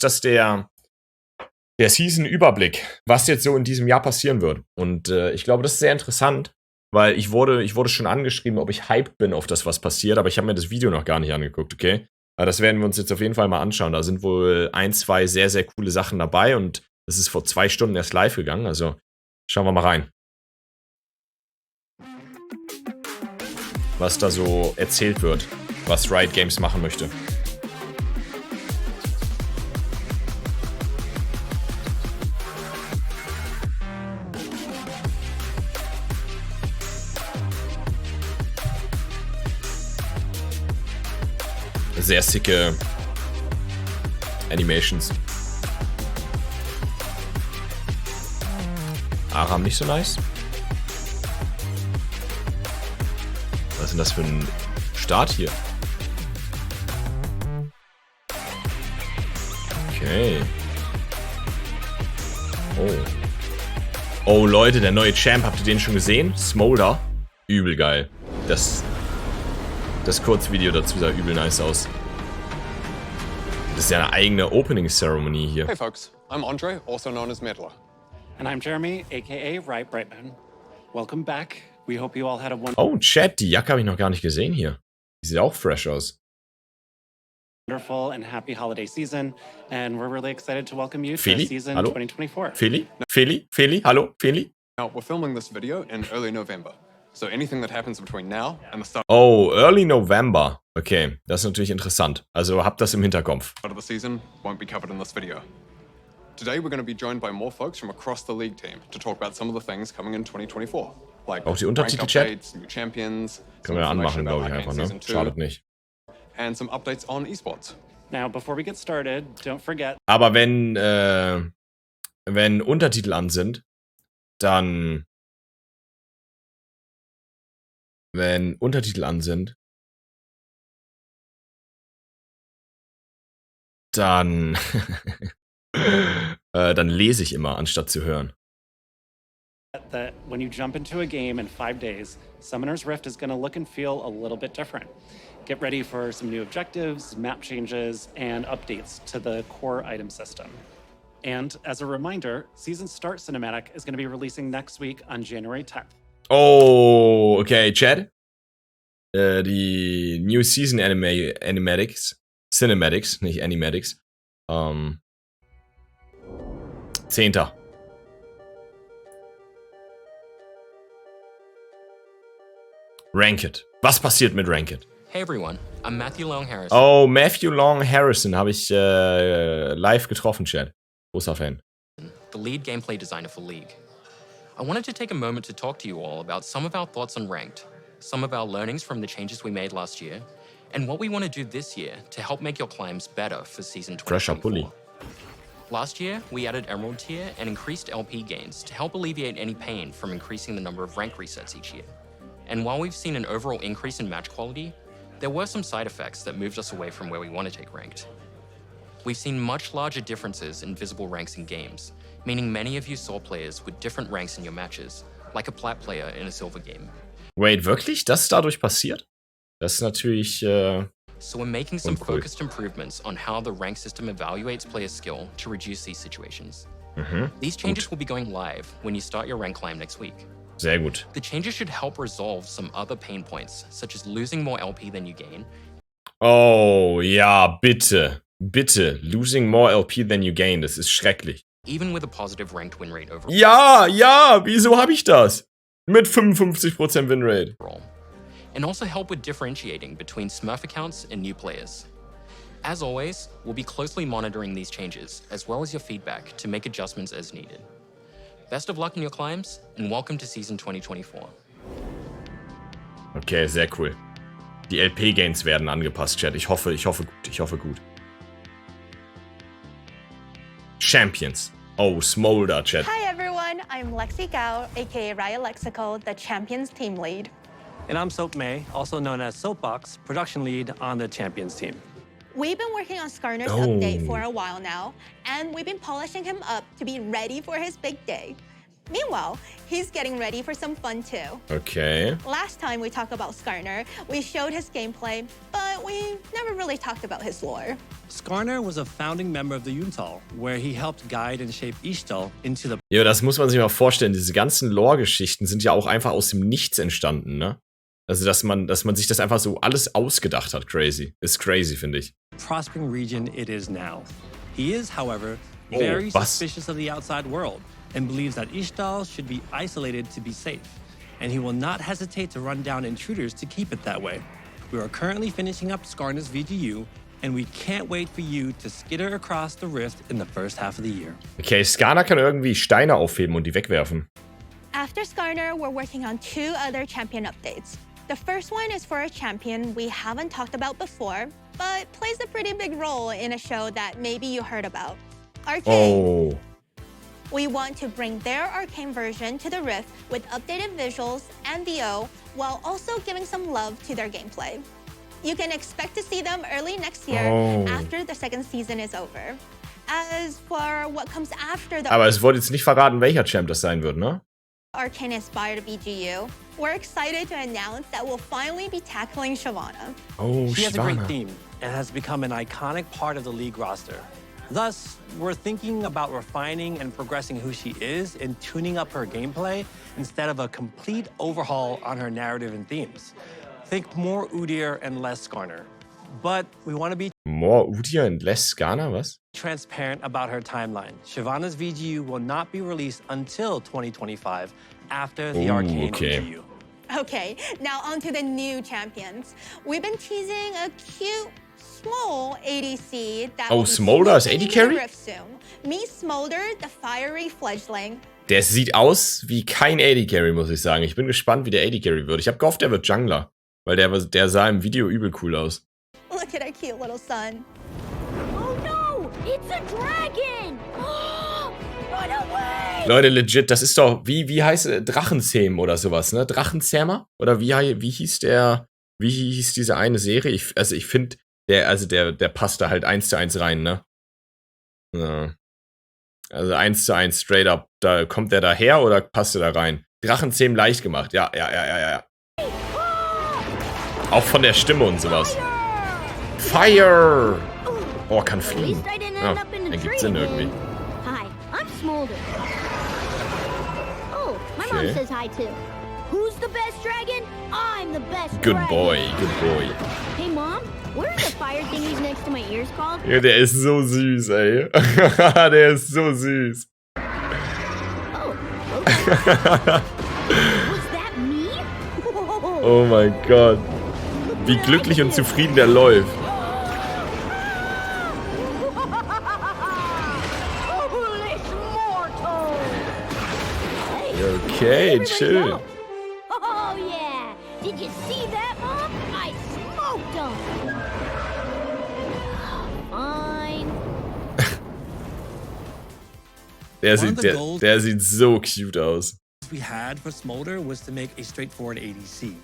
das der Season-Überblick, was jetzt so in diesem Jahr passieren wird. Und ich glaube, das ist sehr interessant, weil ich wurde schon angeschrieben, ob ich hyped bin auf das, was passiert, aber ich habe mir das Video noch gar nicht angeguckt, okay? Aber das werden wir uns jetzt auf jeden Fall mal anschauen. Da sind wohl 1, 2 sehr, sehr coole Sachen dabei und das ist vor 2 Stunden erst live gegangen, also schauen wir mal rein. Was da so erzählt wird, was Riot Games machen möchte. Sehr sicke Animations. Aram nicht so nice. Was ist denn das für ein Start hier? Okay. Oh. Oh Leute, der neue Champ, habt ihr den schon gesehen? Smolder. Übel geil. Das Kurzvideo dazu sah übel nice aus. Das ist ja eine eigene Opening Ceremony hier. Hey folks, I'm Andre, also known as Medler. And I'm Jeremy, aka Riot Brightman. Welcome back. We hope you all had a Oh, Chat, die Jacke habe ich noch gar nicht gesehen hier. Die sieht auch fresh aus. wonderful and happy holiday season, and we're really excited to welcome you Feli? to season Hallo? 2024. Feli? Hallo? Feli? Now, we're filming this video in early November, so anything that happens between now and the start Oh, Early November. Okay, das ist natürlich interessant. Also habt das im Hinterkopf. of the season won't be covered in this video. Today we're going to be joined by more folks from across the league team to talk about some of the things coming in 2024. Like Auch die rank Untertitel-Chat? updates, new champions, Können wir anmachen, information glaube about ich Arcane einfach, ne? Season 2, Schadet nicht. and some updates on esports. Now, before we get started, don't forget Aber wenn Untertitel an sind, dann dann dann lese ich immer, anstatt zu hören. that when you jump into a game in 5 days, Summoner's Rift is going to look and feel a little bit different. Get ready for some new objectives, map changes, and updates to the core item system. And as a reminder, Season Start Cinematic is going to be releasing next week on January 10th. Oh, okay, Chad. Die New Season Cinematics, nicht Animatics. 10. Ranked. Was passiert mit Ranked? Hey everyone, I'm Matthew Long Harrison. Oh, Matthew Long Harrison habe ich live getroffen, Chad. Großer Fan. The lead gameplay designer for League. I wanted to take a moment to talk to you all about some of our thoughts on Ranked, some of our learnings from the changes we made last year, and what we want to do this year to help make your climbs better for Season 2024. Fresher Pulli. Last year, we added Emerald tier and increased LP gains to help alleviate any pain from increasing the number of rank resets each year. And while we've seen an overall increase in match quality, there were some side effects that moved us away from where we want to take Ranked. We've seen much larger differences in visible ranks in games, meaning many of you saw players with different ranks in your matches, like a plat player in a silver game. Wait, wirklich? Das ist dadurch passiert? Das ist natürlich, So we're making some Uncool. focused improvements on how the rank system evaluates player skill to reduce these situations. These changes will be going live when you start your rank climb next week. sehr gut. The changes should help resolve some other pain points, such as losing more LP than you gain. Oh, ja, bitte. Bitte. Losing more LP than you gain. Das ist schrecklich. Even with a positive ranked win rate overall. Ja, wieso habe ich das? Mit 55% Winrate. And also help with differentiating between Smurf accounts and new players. As always, we'll be closely monitoring these changes, as well as your feedback, to make adjustments as needed. Best of luck in your climbs, and welcome to Season 2024. Okay, sehr cool. Die LP-Gains werden angepasst, Chat. Ich hoffe gut. Champions. Oh, Smolder, Chat. Hi everyone, I'm Lexi Gao, aka Riot Lexical, the Champions team lead. And I'm Soap May, also known as Soapbox, production lead on the Champions team. We've been working on Skarner's update for a while now, and we've been polishing him up to be ready for his big day. Meanwhile, he's getting ready for some fun too. Okay. Last time we talked about Skarner, we showed his gameplay, but we never really talked about his lore. Skarner was a founding member of the Untal, where he helped guide and shape Ishtal into the... Ja, das muss man sich mal vorstellen. Diese ganzen Lore-Geschichten sind ja auch einfach aus dem Nichts entstanden, ne? Also, dass man sich das einfach so alles ausgedacht hat. Crazy. Ist crazy, finde ich. prospering region it is now. He is, however, very suspicious of the outside world and believes that Ishtal should be isolated to be safe, and he will not hesitate to run down intruders to keep it that way. We are currently finishing up Skarner's VGU, and we can't wait for you to skitter across the rift in the first half of the year. Okay, Skarner kann irgendwie Steine aufheben und die wegwerfen. After Skarner, we're working on 2 other champion updates. The first one is for a champion we haven't talked about before, but plays a pretty big role in a show that maybe you heard about. Arcane. Oh. We want to bring their Arcane version to the Rift with updated visuals and VO, while also giving some love to their gameplay. You can expect to see them early next year after the second season is over. As for what comes after the Aber es wurde jetzt nicht verraten, welcher Champ das sein wird, ne? Arcane-inspired VGU, we're excited to announce that we'll finally be tackling Shyvana. Oh, She has a great Shyvana. theme and has become an iconic part of the league roster. Thus, we're thinking about refining and progressing who she is and tuning up her gameplay instead of a complete overhaul on her narrative and themes. Think more Udyr and less Skarner. But we want to be More Udyr and less Skarner, was? transparent about her timeline. Shyvana's VGU will not be released until 2025 after the Arcane VGU. Okay, now on to the new champions. We've been teasing a cute, small ADC that will be Smolder als swooping AD into the Carry? Rift soon. Meet Smolder, the fiery fledgling. Der sieht aus wie kein AD Carry, muss ich sagen. Ich bin gespannt, wie der AD Carry wird. Ich habe gehofft, der wird Jungler, weil der sah im Video übel cool aus. Look at our cute little son. Oh no! It's a dragon! Run away! Leute, legit, das ist doch, wie heißt Drachenzähmen oder sowas, ne? Drachenzähmer? Oder wie hieß diese eine Serie? Ich finde, der passt da halt 1:1 rein, ne? Ja. Also 1:1, straight up. Da kommt der daher oder passt der da rein? Drachenzähmen leicht gemacht, ja. Auch von der Stimme und sowas. Fire! Oh, kann fliegen. Ja, ergibt Sinn irgendwie. Hi, I'm Smolder. Oh, my mom says hi too. Who's the best dragon? I'm the best Good dragon. boy, good boy. Hey mom, what are the fire thingies next to my ears called? Ja, der ist so süß, ey. Der ist so süß. Oh, okay. Was that me? Oh mein Gott. Wie glücklich und zufrieden der läuft. Foolish mortal! Okay, chill. Oh yeah! Did you see that, Mom? I smoked him! Fine. Der sieht so cute aus. We had for Smolder was to make a straightforward ADC.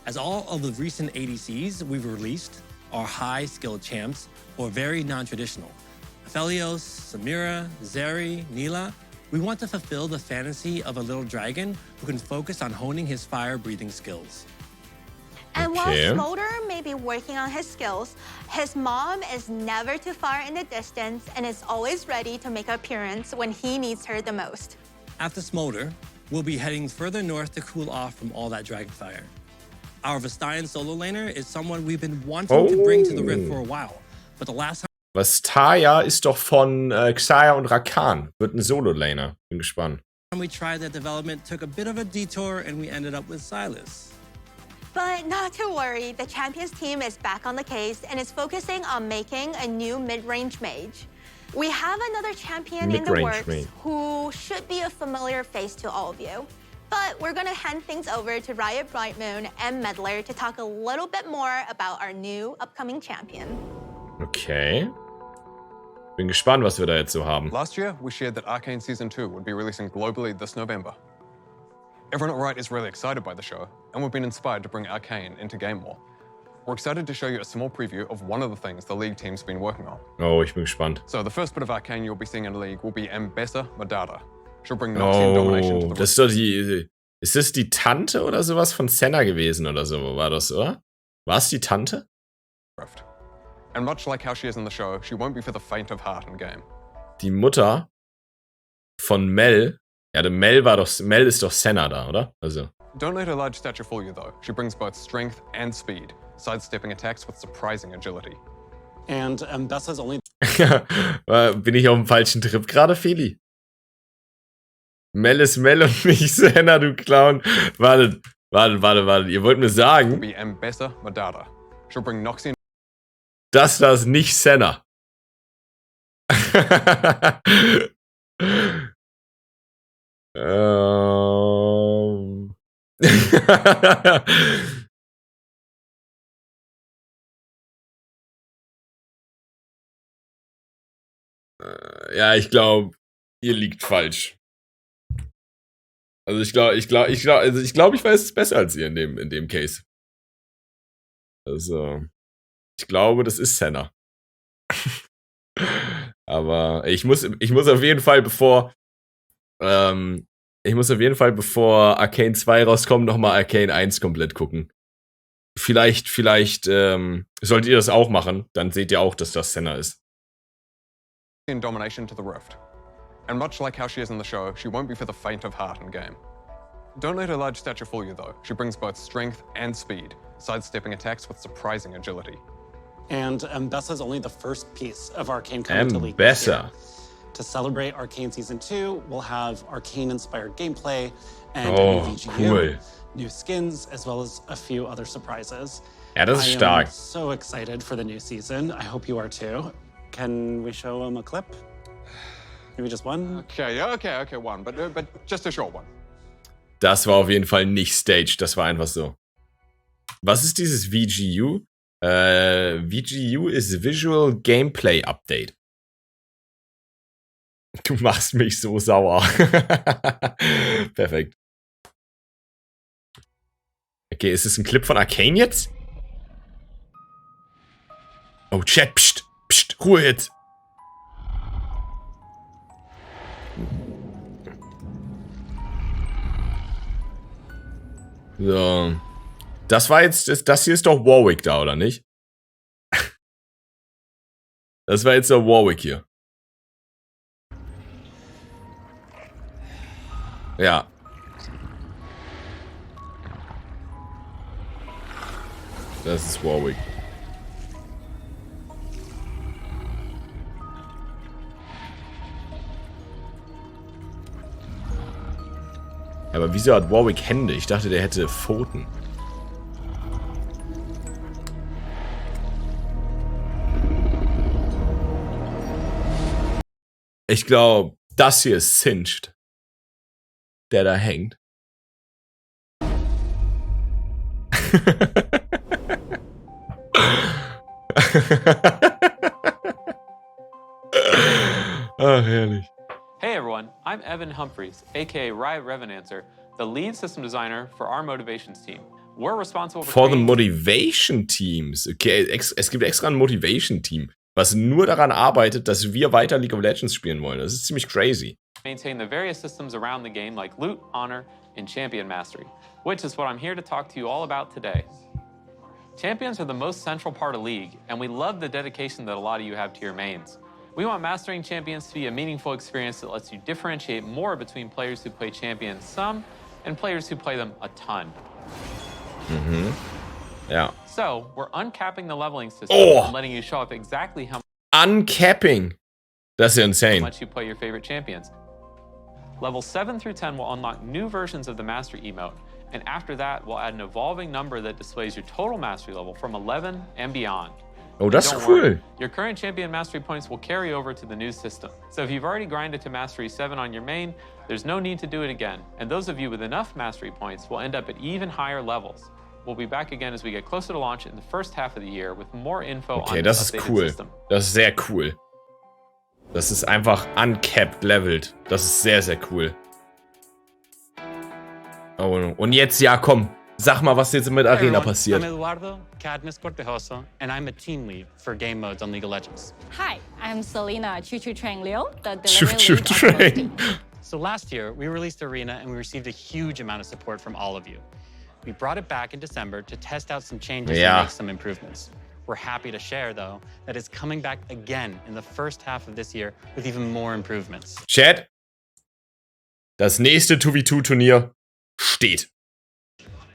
As all of the recent ADCs we've released are high-skilled champs or very non-traditional. Aphelios, Samira, Zeri, Neela, we want to fulfill the fantasy of a little dragon who can focus on honing his fire-breathing skills. And while Smolder may be working on his skills, his mom is never too far in the distance and is always ready to make an appearance when he needs her the most. After Smolder, we'll be heading further north to cool off from all that dragon fire. Our Vestayan solo laner is someone we've been wanting to bring to the Rift for a while, but the last time Vestaya ist doch von Xayah und Rakan. Wird ein Solo-Laner. Bin gespannt. we tried that development took a bit of a detour and we ended up with Silas. But not to worry, the Champions team is back on the case and is focusing on making a new mid-range mage. We have another champion in the works who should be a familiar face to all of you. But we're gonna hand things over to Riot Brightmoon and Meddler to talk a little bit more about our new upcoming champion. Okay. Bin gespannt, was wir da jetzt so haben. Last year, we shared that Arcane Season 2 would be releasing globally this November. Everyone at Riot is really excited by the show, and we've been inspired to bring Arcane into game more. We're excited to show you a small preview of one of the things the League team's been working on. Oh, ich bin gespannt. So the first bit of Arcane you'll be seeing in the League will be Ambessa Madara. She'll bring Noxian domination to the das ist doch die... Ist das die Tante oder sowas von Senna gewesen oder so? War das, oder? War es die Tante? Rift. And much like how she is in the show, she won't be for the faint of heart in game. Die Mutter von Mel. Ja, Mel ist doch Senna da, oder? Also. Don't let her large stature fool you though. She brings both strength and speed, sidestepping attacks with surprising agility. And BESTE's only... Bin ich auf dem falschen Trip gerade, Feli? Mel ist Mel und nicht Senna, du Clown. Wartet. Ihr wollt mir sagen... Be Ambessa Madara. She'll bring Noxian. Das ist nicht Senna. Ja, ich glaube, ihr liegt falsch. Also ich weiß es besser als ihr in dem Case. Also, ich glaube, das ist Senna. Aber ich muss auf jeden Fall, bevor Arcane 2 rauskommt, nochmal Arcane 1 komplett gucken. Vielleicht solltet ihr das auch machen, dann seht ihr auch, dass das Senna ist. Domination to the Rift. And much like how she is in the show, she won't be for the faint of heart in game. Don't let her large stature fool you though. She brings both strength and speed, sidestepping attacks with surprising agility. And BESTE's only the first piece of Arcane coming to League this year. To celebrate Arcane Season 2, we'll have Arcane-inspired gameplay and a new VGU, new skins, as well as a few other surprises. Ja, das ist stark. I'm so excited for the new season. I hope you are too. Can we show them a clip? Maybe just one? Okay, one, but just a short one. Das war auf jeden Fall nicht staged, das war einfach so. Was ist dieses VGU? VGU ist Visual Gameplay Update. Du machst mich so sauer. Perfekt. Okay, ist es ein Clip von Arcane jetzt? Oh, Chat, pst, Ruhe jetzt. So. Das hier ist doch Warwick da, oder nicht? Das war jetzt der Warwick hier. Ja. Das ist Warwick. Aber wieso hat Warwick Hände? Ich dachte, der hätte Pfoten. Ich glaube, das hier ist Singed. Der da hängt. Ach, herrlich. Hey everyone, I'm Evan Humphreys, aka Riot Revenancer, the lead system designer for our motivations team. We're responsible for the Motivation Teams. Okay, es gibt extra ein Motivation Team, was nur daran arbeitet, dass wir weiter League of Legends spielen wollen. Das ist ziemlich crazy. Maintain the various systems around the game like loot, honor, and champion mastery, which is what I'm here to talk to you all about today. Champions are the most central part of League, and we love the dedication that a lot of you have to your mains. We want mastering champions to be a meaningful experience that lets you differentiate more between players who play champions some and players who play them a ton. Mhm. Ja. So, we're uncapping the leveling system and letting you show up exactly how Uncapping. Das ist ja insane. much you play your favorite champions. Levels 7 through 10 will unlock new versions of the Mastery emote, and after that, we'll add an evolving number that displays your total Mastery level from 11 and beyond. Oh, das ist cool. Worry, your current champion Mastery points will carry over to the new system. So if you've already grinded to Mastery 7 on your main, there's no need to do it again. And those of you with enough Mastery points will end up at even higher levels. We'll be back again as we get closer to launch in the first half of the year with more info on das the ist updated cool. system. Das ist sehr cool. Das ist einfach uncapped leveled. Das ist sehr, sehr cool. Oh, und jetzt, ja, komm. Sag mal, was jetzt mit Arena passiert. I'm Eduardo Cadmus Cortejoso, and I'm a team lead for game modes on League of Legends. Hi, I'm Selena Choo Choo Trang Liu, the Choo delivery Choo lead on the Trang. team. So last year, we released Arena and we received a huge amount of support from all of you. We brought it back in December to test out some changes and make some improvements. We're happy to share, though, that it's coming back again in the first half of this year with even more improvements. Chat. Das nächste 2v2-Turnier steht.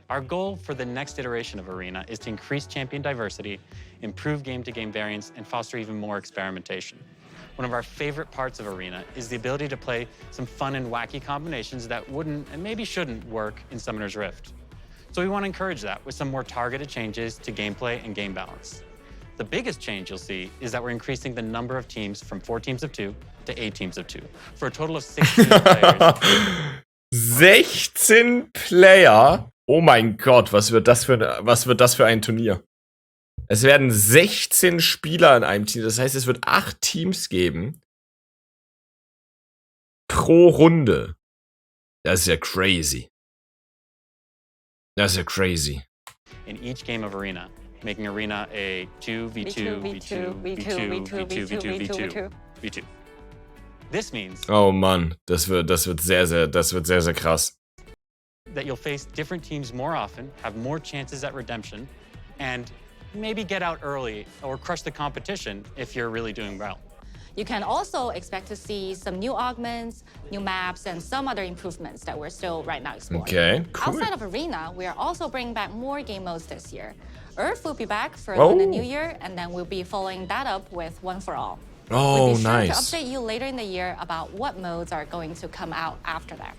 Our goal for the next iteration of Arena is to increase champion diversity, improve game-to-game variance, and foster even more experimentation. One of our favorite parts of Arena is the ability to play some fun and wacky combinations that wouldn't and maybe shouldn't work in Summoner's Rift. So we want to encourage that with some more targeted changes to gameplay and game balance. The biggest change you'll see is that we're increasing the number of teams from 4 teams of 2 to 8 teams of 2 for a total of 16 players. 16 Player? Oh mein Gott, was wird das für ein Turnier? Es werden 16 Spieler in einem Team. Das heißt, es wird 8 Teams geben. Pro Runde. Das ist ja crazy. Das ist ja crazy. In each game of Arena, making Arena a 2v2, v2, v2, v2, v2, v2, v2. This means oh Mann, das wird sehr, sehr krass. That you'll face different teams more often, have more chances at redemption, and maybe get out early or crush the competition if you're really doing well. You can also expect to see some new augments, new maps, and some other improvements that we're still right now exploring. Okay, cool. Outside of Arena, we are also bringing back more game modes this year. Earth will be back for the new year, and then we'll be following that up with One for All. Oh, we'll be sure nice. to update you later in the year about what modes are going to come out after that.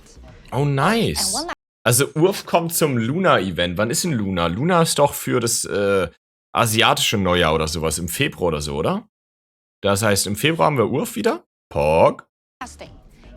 Oh, nice. Also Urf kommt zum Luna-Event. Wann ist denn Luna? Luna ist doch für das asiatische Neujahr oder sowas. Im Februar oder so, oder? Das heißt, im Februar haben wir Urf wieder. Pog.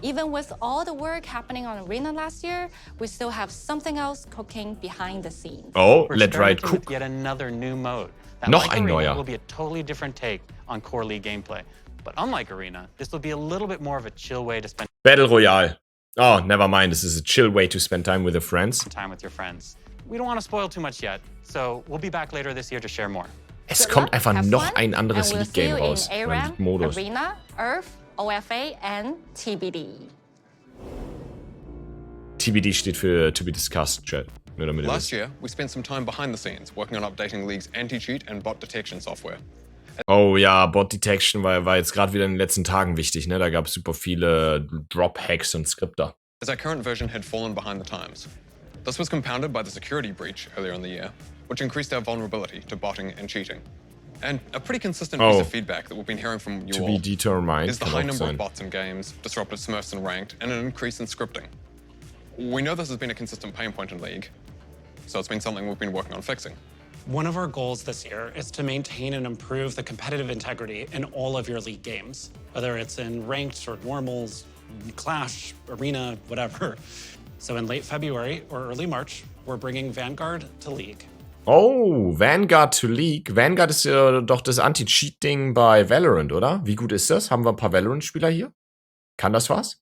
Even with all the work happening on Arena last year, we still have something else cooking behind the scenes. Oh, let right cook. Yet another new mode. Noch ein neuer. Will be a totally different take on core league gameplay. But unlike Arena, this will be a little bit more of a chill way to spend Battle Royale. Oh, never mind. This is a chill way to spend time with your friends. Time with your friends. We don't want to spoil too much yet, so we'll be back later this year to share more. Es kommt einfach noch ein anderes League-Game raus. Modus. Arena, Earth, OFA and TBD. TBD steht für To Be Discussed, Chat. Last year, we spent some time behind the scenes working on updating League's anti-cheat and bot detection software. Oh ja, Bot Detection war jetzt gerade wieder in den letzten Tagen wichtig, ne? Da gab es super viele Drop-Hacks und Skripter. As our current version had fallen behind the times. This was compounded by the security breach earlier in the year, which increased our vulnerability to botting and cheating. And a pretty consistent piece of feedback that we've been hearing from you all is the high number of bots in games, disrupted smurfs in ranked, and an increase in scripting. We know this has been a consistent pain point in League, so it's been something we've been working on fixing. One of our goals this year is to maintain and improve the competitive integrity in all of your League games, whether it's in ranked or normals, Clash, Arena, whatever. So in late February or early March, we're bringing Vanguard to League. Oh, Vanguard to League. Vanguard ist ja doch das Anti-Cheat-Ding bei Valorant, oder? Wie gut ist das? Haben wir ein paar Valorant-Spieler hier? Kann das was?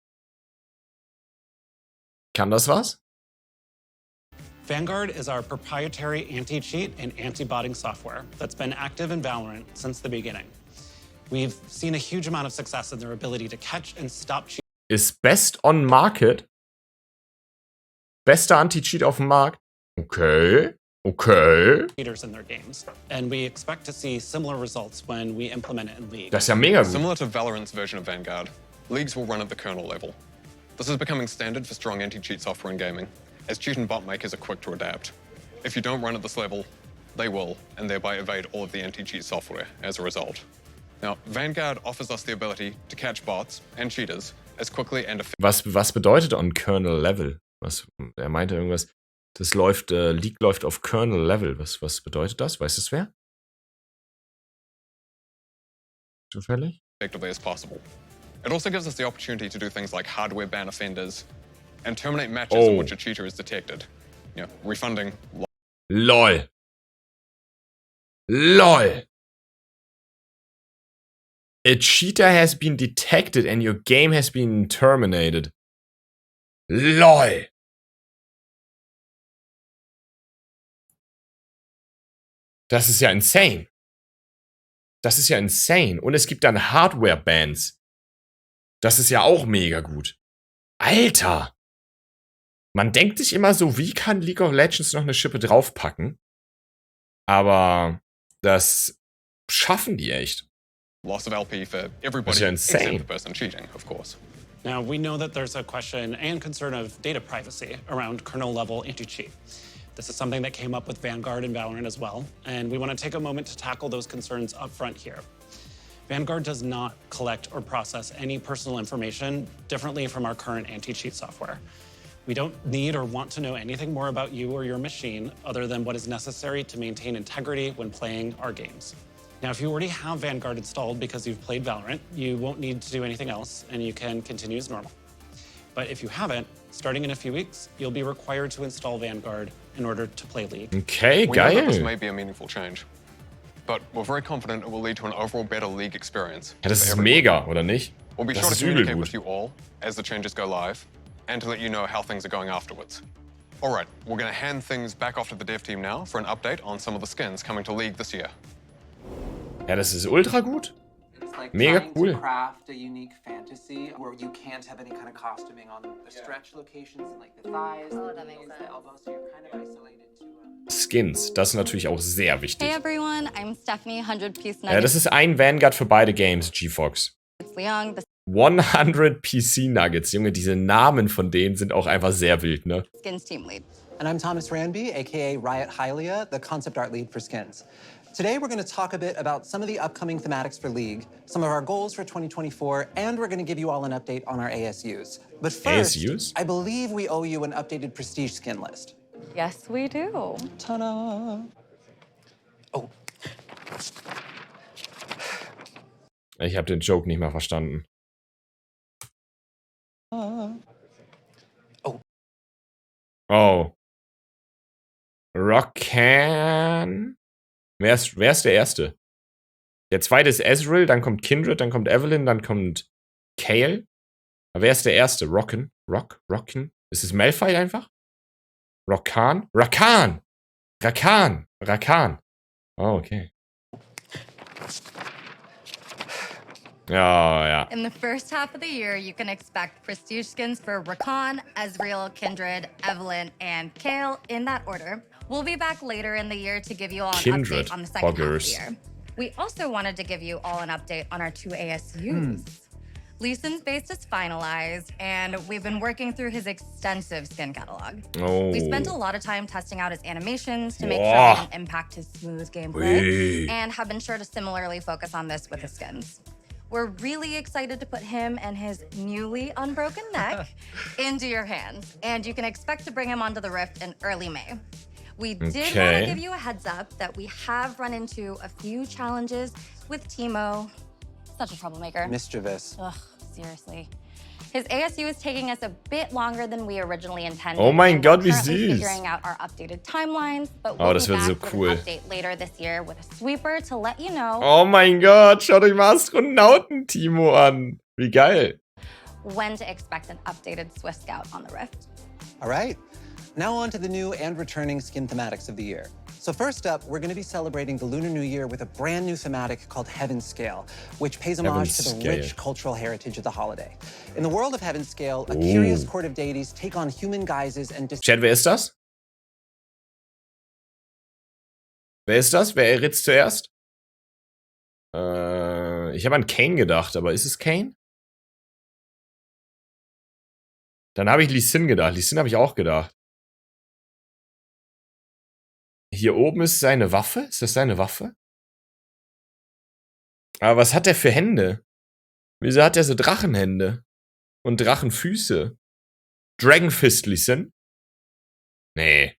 Kann das was? Vanguard is our proprietary anti-cheat and anti-botting software that's been active in Valorant since the beginning. We've seen a huge amount of success in their ability to catch and stop cheats. Ist best on market? Bester Anti-Cheat auf dem Markt? Okay. Cheaters in their games, and we expect to see similar results when we implement it in League. Das ist ja mega gut. Similar to Valorant's version of Vanguard, Leagues will run at the kernel level. This is becoming standard for strong anti-cheat software in gaming, as cheat and bot makers are quick to adapt. If you don't run at this level, they will, and thereby evade all of the anti-cheat software as a result. Now, Vanguard offers us the ability to catch bots and cheaters as quickly and effectively. Was bedeutet on Kernel Level? Er meinte irgendwas. Das läuft, League läuft auf Kernel Level. Was bedeutet das? Weiß es wer? Zufällig? Effectively as possible. It also gives us the opportunity to do things like hardware ban offenders and terminate matches in which a cheater is detected. You know, refunding. LOL. A cheater has been detected and your game has been terminated. LOL. Das ist ja insane. Und es gibt dann Hardware-Bans. Das ist ja auch mega gut. Alter! Man denkt sich immer so, wie kann League of Legends noch eine Schippe draufpacken? Aber das schaffen die echt. Loss of LP for everybody, That's insane. except the person cheating, of course. Now, we know that there's a question and concern of data privacy around kernel-level anti-cheat. This is something that came up with Vanguard and Valorant as well, and we want to take a moment to tackle those concerns up front here. Vanguard does not collect or process any personal information differently from our current anti-cheat software. We don't need or want to know anything more about you or your machine other than what is necessary to maintain integrity when playing our games. Now, if you already have Vanguard installed because you've played Valorant, you won't need to do anything else and you can continue as normal. But if you haven't, starting in a few weeks, you'll be required to install Vanguard in order to play League. Okay, We know that this geil. may be a meaningful change, but we're very confident it will lead to an overall better League experience. Ja, das for ist everyone. mega, oder nicht? We'll be Das sure to ist übel communicate gut. with you all as the changes go live and to let you know how things are going afterwards. All right, we're going to hand things back off to the dev team now for an update on some of the skins coming to League this year. Ja, das ist ultra gut. It's like Mega trying cool. to craft a unique fantasy where you can't have any kind of costuming on the stretch locations and like the thighs, the knees, the elbows, so you're kind of isolated to Skins, das ist natürlich auch sehr wichtig. Hey everyone, I'm Stephanie, 100-Piece Ja, Nuggets. das ist ein Vanguard für beide Games, GeForce. Leon, the 100 PC Nuggets, Junge, diese Namen von denen sind auch einfach sehr wild, ne? Skins team lead. And I'm Thomas Ranby, aka Riot Hylia, the concept art lead for skins. Today we're going to talk a bit about some of the upcoming thematics for League, some of our goals for 2024, and we're going to give you all an update on our ASUs. But first, ASUs? I believe we owe you an updated prestige skin list. Yes, we do. Ta-da! Oh, Ich habe den Joke nicht mal verstanden. Oh. Rockan. Wer ist der Erste? Der Zweite ist Ezreal, dann kommt Kindred, dann kommt Evelyn, dann kommt Kayle. Aber wer ist der Erste? Rocken? Rocken? Ist es Malphite einfach? Rockan? Rakan! Oh, okay. Ja, ja. In the first half of the year, you can expect prestige skins for Rakan, Ezreal, Kindred, Evelyn, and Kayle in that order. We'll be back later in the year to give you all an Kindred, update on the second half of the buggers. year. We also wanted to give you all an update on our two ASUs. Lee Sin's base is finalized, and we've been working through his extensive skin catalog. Oh. We spent a lot of time testing out his animations to make Wow. sure they didn't impact his smooth gameplay, Wee. and have been sure to similarly focus on this with his skins. We're really excited to put him and his newly unbroken neck into your hands, and you can expect to bring him onto the Rift in early May. We did want Okay. to give you a heads up that we have run into a few challenges with Teemo. Such a troublemaker. mischievous. Ugh, seriously. His ASU is taking us a bit longer than we originally intended. Oh mein and we're Gott, wie currently süß. figuring out our updated timelines, but Oh, we'll das be wird back so with cool. an update later this year with a sweeper to let you know Oh mein Gott, schaut euch mal Astronauten-Timo an. Wie geil. when to expect an updated Swift Scout on the Rift. All right, now on to the new and returning skin thematics of the year. So first up, we're going to be celebrating the Lunar New Year with a brand new thematic called Heaven's Scale, which pays homage to the Heaven's rich Scale. cultural heritage of the holiday. In the world of Heaven's Scale, a curious court of deities take on human guises and Chat, wer ist das? Wer ist das? Wer erritzt zuerst? Ich habe an Kane gedacht, aber ist es Kane? Dann habe ich Lee Sin gedacht. Lee Sin habe ich auch gedacht. Hier oben ist seine Waffe. Ist das seine Waffe? Aber was hat der für Hände? Wieso hat er so Drachenhände? Und Drachenfüße? Dragon Fist, Lee Sin? Nee.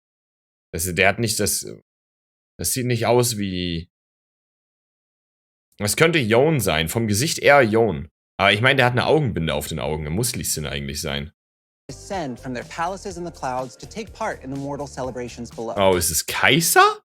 Der hat nicht das... Das sieht nicht aus wie... Das könnte Yone sein. Vom Gesicht eher Yone. Aber ich meine, der hat eine Augenbinde auf den Augen. Er muss Lee Sin eigentlich sein. descend from their palaces in the clouds to take part in the mortal celebrations below. Oh, ist es Kaiser?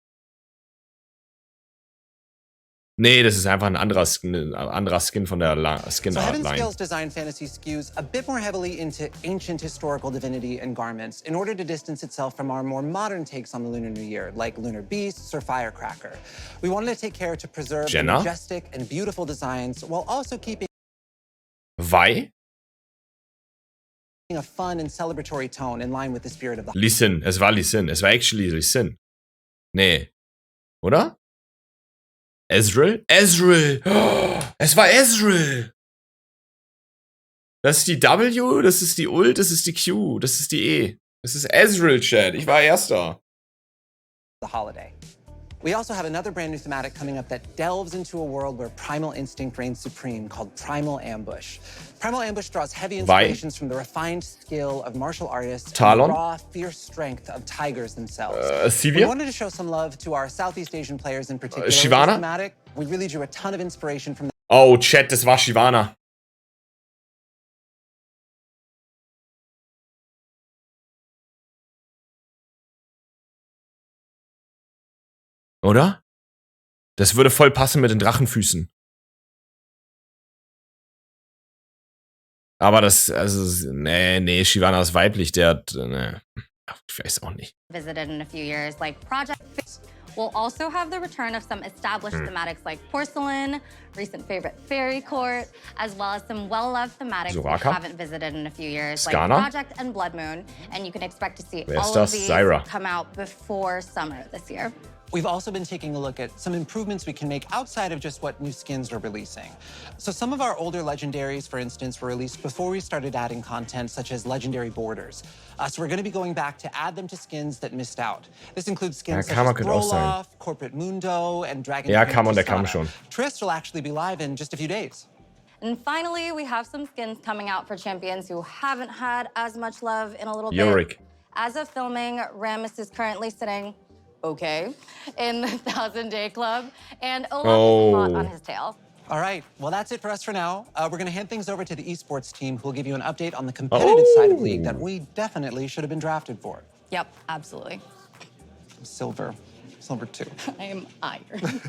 Nee, das ist einfach ein anderer Skin von der Skin So Art Heaven's Line. Scale's design fantasy skews a bit more heavily into ancient historical divinity and garments in order to distance itself from our more modern takes on the Lunar New Year, like lunar beasts or firecracker. We wanted to take care to preserve the Jenna? majestic and beautiful designs while also keeping Wei? a fun and celebratory tone in line with the spirit of the Lee Sin. Es war Lee Sin. Es war actually Lee Sin. Nee. Oder? Ezreal? Ezreal! Oh, es war Ezreal! Das ist die W, das ist die Ult, das ist die Q, das ist die E. Das ist Ezreal, Chat. Ich war Erster. holiday. We also have another brand new thematic coming up that delves into a world where primal instinct reigns supreme, called Primal Ambush. Primal Ambush draws heavy inspirations from the refined skill of martial artists and the raw, fierce strength of tigers themselves. We wanted to show some love to our Southeast Asian players in particular. Shyvana? Thematic, we really drew a ton of inspiration from Oh, Chat, das war Shyvana. Oder? Das würde voll passen mit den Drachenfüßen. Aber das, also, nee, Shyvana ist weiblich, der hat, ich weiß auch nicht. Visited in a few years, like Project. We'll also have the return of some established thematics like Porcelain, recent favorite Fairy Court, as well as some well-loved thematics we haven't visited in a few years, like Project and Blood Moon. And you can expect to see all of these come out before summer this year. We've also been taking a look at some improvements we can make outside of just what new skins we're releasing. So some of our older legendaries, for instance, were released before we started adding content such as legendary borders. So we're going to be going back to add them to skins that missed out. This includes skins such as Roloff, Corporate Mundo, and Dragon. Ja, kann man, der kam schon. Trist will actually be live in just a few days. And finally, we have some skins coming out for champions who haven't had as much love in a little bit. As of filming, Rammus is currently sitting in the 1000-day club, and Olaf is hot on his tail. All right, well, that's it for us for now. We're going to hand things over to the esports team, who will give you an update on the competitive side of League that we definitely should have been drafted for. Yep, absolutely. Silver 2. I am iron.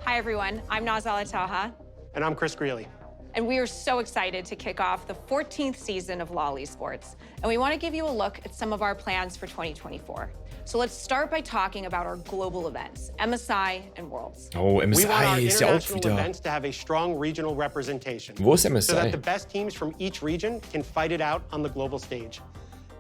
Hi, everyone. I'm Nazala Taha. And I'm Chris Greeley. And we are so excited to kick off the 14th season of LoL Esports. And we want to give you a look at some of our plans for 2024. So let's start by talking about our global events, MSI and Worlds. Oh, MSI we want our ist ja auch international wieder. events to have a strong regional representation. Wo ist MSI? So that the best teams from each region can fight it out on the global stage.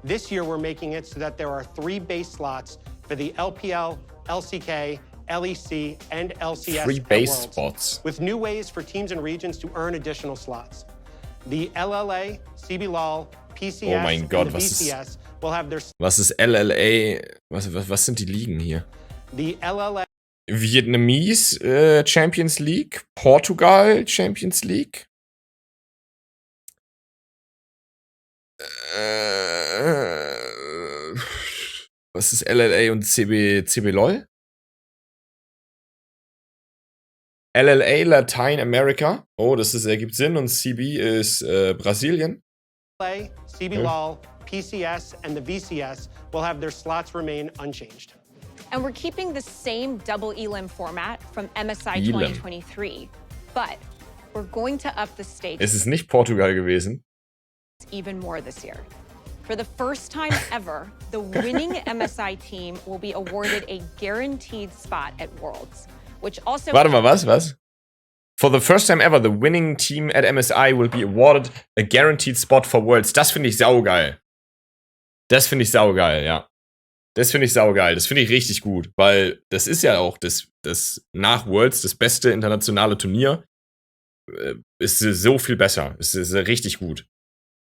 This year, we're making it so that there are 3 base slots for the LPL, LCK, LEC, and LCS 3 base spots. With new ways for teams and regions to earn additional slots. The LLA, CBLOL, PCS, oh mein Gott, and the BCS will have their... Was ist LLA? Was sind die Ligen hier? The LLA... Vietnamese Champions League, Portugal Champions League. Was ist LLA und CBLOL? LLA Latin America. Oh, das ergibt Sinn. Und CB ist Brasilien. CBLOL, PCS, and the VCS will have their slots remain unchanged. And we're keeping the same double elim format from MSI 2023. But we're going to up the stakes. Es ist nicht Portugal gewesen. Even more this year. For the first time ever, the winning MSI team will be awarded a guaranteed spot at Worlds. Which also Warte mal, was? For the first time ever, the winning team at MSI will be awarded a guaranteed spot for Worlds. Das finde ich saugeil. Ja. Das finde ich saugeil. Das finde ich richtig gut, weil das ist ja auch das nach Worlds das beste internationale Turnier. Ist so viel besser. Ist richtig gut.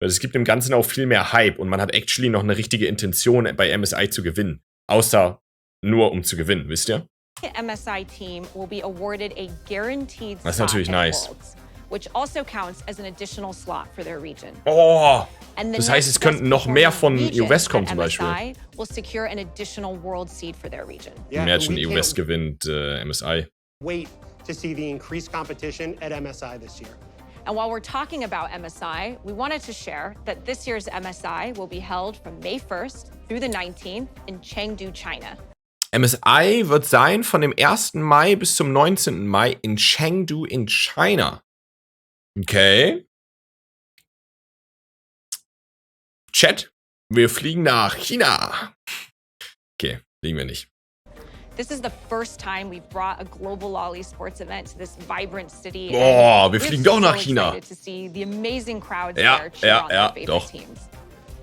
Weil es gibt im Ganzen auch viel mehr Hype und man hat actually noch eine richtige Intention bei MSI zu gewinnen. Außer nur um zu gewinnen, wisst ihr? MSI team will be awarded a guaranteed das ist spot natürlich at nice. Worlds, which also counts as an additional slot for their region. Oh, das heißt, es könnten noch mehr von EU-West kommen zum Beispiel. Will secure an additional world seed for their region. Imagine EU-West gewinnt MSI. Wait to see the increased competition at MSI this year. And while we're talking about MSI, we wanted to share that this year's MSI will be held from May 1st through the 19th in Chengdu, China. MSI wird sein von dem 1. Mai bis zum 19. Mai in Chengdu in China. Okay. Chat, wir fliegen nach China. Okay, fliegen wir nicht. This is the first time we've brought a global Lolly Sports event to this vibrant city. Boah, wir fliegen doch nach China. To see the amazing crowds there cheer on their favorite teams.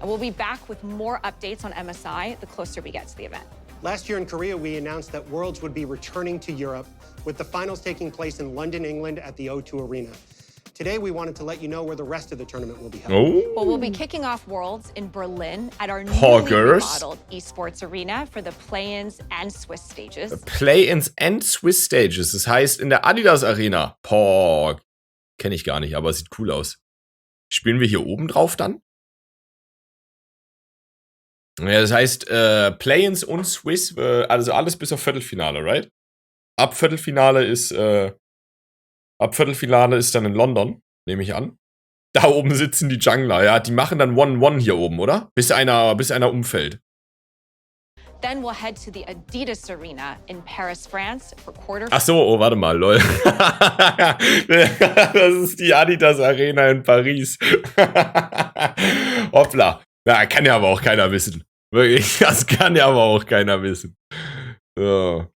And we'll be back with more updates on MSI the closer we get to the event. Last year in Korea, we announced that Worlds would be returning to Europe, with the finals taking place in London, England at the O2 Arena. Today, we wanted to let you know where the rest of the tournament will be held. Oh. Well, we'll be kicking off Worlds in Berlin at our newly remodeled esports arena for the Play-ins and Swiss stages. The Play-ins and Swiss stages. Das heißt in der Adidas Arena. Boah, kenne ich gar nicht, aber sieht cool aus. Spielen wir hier oben drauf dann? Ja, das heißt Play-ins und Swiss, also alles bis auf Viertelfinale, right? Ab Viertelfinale ist dann in London, nehme ich an. Da oben sitzen die Jungler, ja, die machen dann 1-1 hier oben, oder? Bis einer umfällt. Then we'll head to the Adidas Arena in Paris, France for quarter. Ach so, oh, warte mal, lol. Das ist die Adidas Arena in Paris. Hoppla. Ja, kann ja aber auch keiner wissen. Wirklich, das kann ja aber auch keiner wissen. So.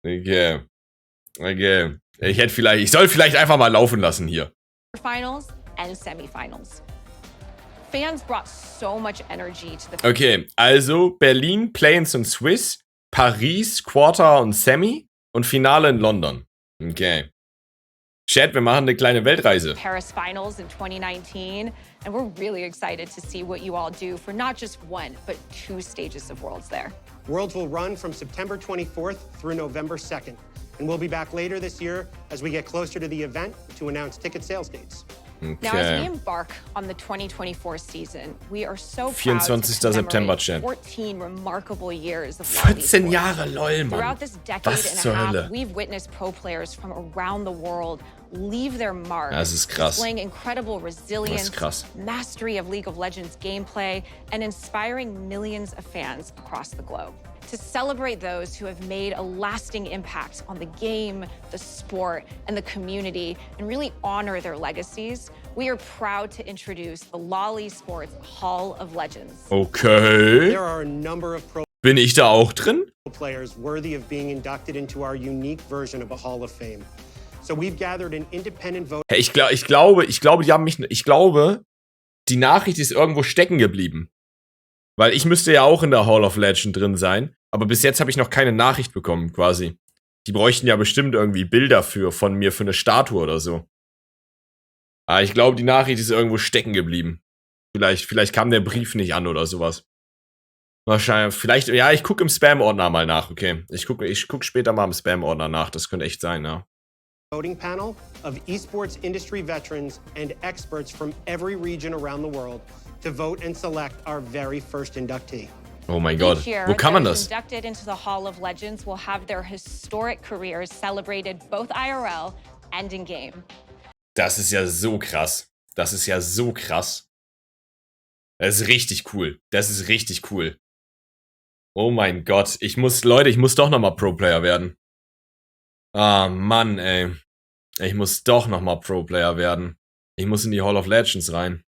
Okay. Ich soll vielleicht einfach mal laufen lassen hier. Finals and semifinals. Fans brought so much energy to the. Okay, also Berlin, Play-ins und Swiss, Paris, Quarter und Semi und Finale in London. Okay. Chat, wir machen eine kleine Weltreise. Paris Finals in 2019, and we're really excited to see what you all do for not just one, but 2 stages of Worlds there. Worlds will run from September 24th through November 2nd, and we'll be back later this year as we get closer to the event to announce ticket sales dates. Okay. Now, as we embark on the 2024 season, we are so proud 24. to September, commemorate Chat. 14 remarkable years of 14 Jahre, lol, Mann. Throughout this decade Was and zur a half, Hölle? we've witnessed pro players from around the world leave their mark, Das ist krass. displaying incredible resilience, Das ist krass. mastery of League of Legends gameplay, and inspiring millions of fans across the globe. To celebrate those who have made a lasting impact on the game, the sport, and the community, and really honor their legacies, we are proud to introduce the Lolly Sports Hall of Legends. Okay. There are a number of pro Bin ich da auch drin? players worthy of being inducted into our unique version of a Hall of Fame. So we've gathered an independent vote. Hey, ich glaube, die haben mich. Ich glaube, die Nachricht ist irgendwo stecken geblieben. Weil ich müsste ja auch in der Hall of Legend drin sein. Aber bis jetzt habe ich noch keine Nachricht bekommen, quasi. Die bräuchten ja bestimmt irgendwie Bilder von mir für eine Statue oder so. Aber ich glaube, die Nachricht ist irgendwo stecken geblieben. Vielleicht kam der Brief nicht an oder sowas. Wahrscheinlich, vielleicht, ja, ich gucke im Spam-Ordner mal nach, okay. Ich guck später mal im Spam-Ordner nach, das könnte echt sein, ja. Voting panel of esports industry veterans and experts from every region around the world to vote and select our very first inductee. Oh mein Gott, Each year, wo kann man those das? inducted into the Hall of Legends will have their historic careers celebrated both IRL and in game. Das ist ja so krass. Das ist ja so krass. Das ist richtig cool. Das ist richtig cool. Oh mein Gott, ich muss doch nochmal Pro-Player werden. Ah, Mann, ey. Ich muss doch nochmal Pro-Player werden. Ich muss in die Hall of Legends rein.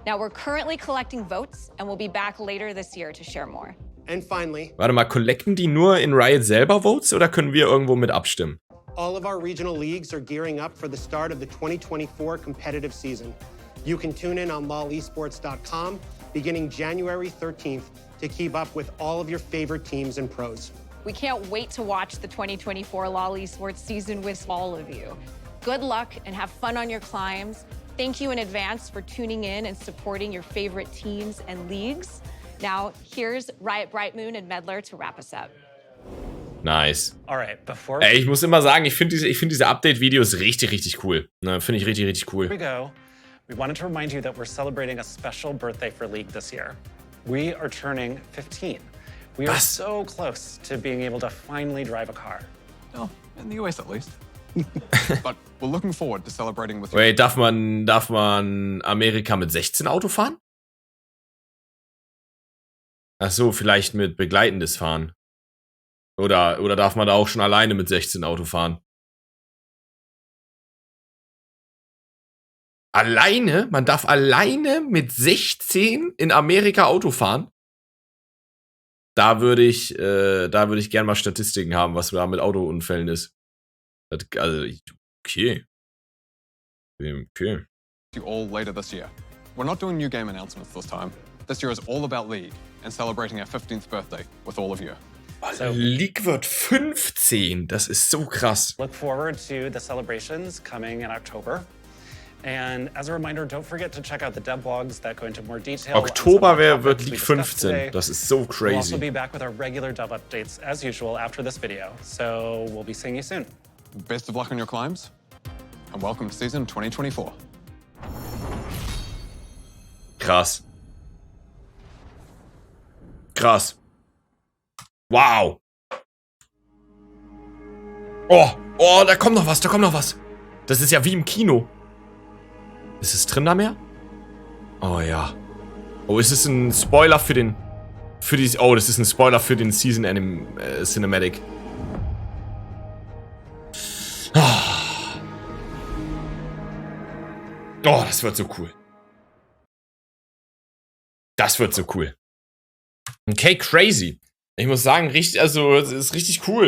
Now, we're currently collecting votes, and we'll be back later this year to share more. And finally, Warte mal, collecten die nur in Riot selber Votes oder können wir irgendwo mit abstimmen? all of our regional leagues are gearing up for the start of the 2024 competitive season. You can tune in on lolesports.com beginning January 13th to keep up with all of your favorite teams and pros. We can't wait to watch the 2024 Lolly Sports season with all of you. Good luck and have fun on your climbs. Thank you in advance for tuning in and supporting your favorite teams and leagues. Now, here's Riot Brightmoon and Medler to wrap us up. Nice. All right, before Ey, ich muss immer sagen, ich finde diese Update-Videos richtig cool. Ne, finde ich richtig cool. we go, we wanted to remind you that we're celebrating a special birthday for League this year. We are turning 15. We are Was? so close to being able to finally drive a car. Oh, in the US at least. But we're looking forward to celebrating with you. Wait, darf man Amerika mit 16 Auto fahren? Ach so, vielleicht mit begleitendes Fahren. Oder darf man da auch schon alleine mit 16 Auto fahren? Alleine? Man darf alleine mit 16 in Amerika Auto fahren? Da würde ich gerne mal Statistiken haben, was da mit Autounfällen ist. Also, okay. Okay. You all later this year. We're not doing new game announcements this time. This year is all about League and celebrating our 15th birthday with all of you. So, League wird 15. Das ist so krass. Look forward to the celebrations coming in October. And as a reminder, don't forget to check out the devlogs that go into more detail. Oktober wird League 15. Das ist so crazy. We'll also be back with our regular dev updates as usual after this video. So we'll be seeing you soon. Best of luck on your climbs, and welcome to season 2024. Krass. Krass. Wow. Oh, da kommt noch was, da kommt noch was. Das ist ja wie im Kino. Ist es drin da mehr? Oh ja. Oh, ist es ein Spoiler für den... Oh, das ist ein Spoiler für den Season Cinematic. Oh, das wird so cool. Das wird so cool. Okay, crazy. Ich muss sagen, es ist richtig cool.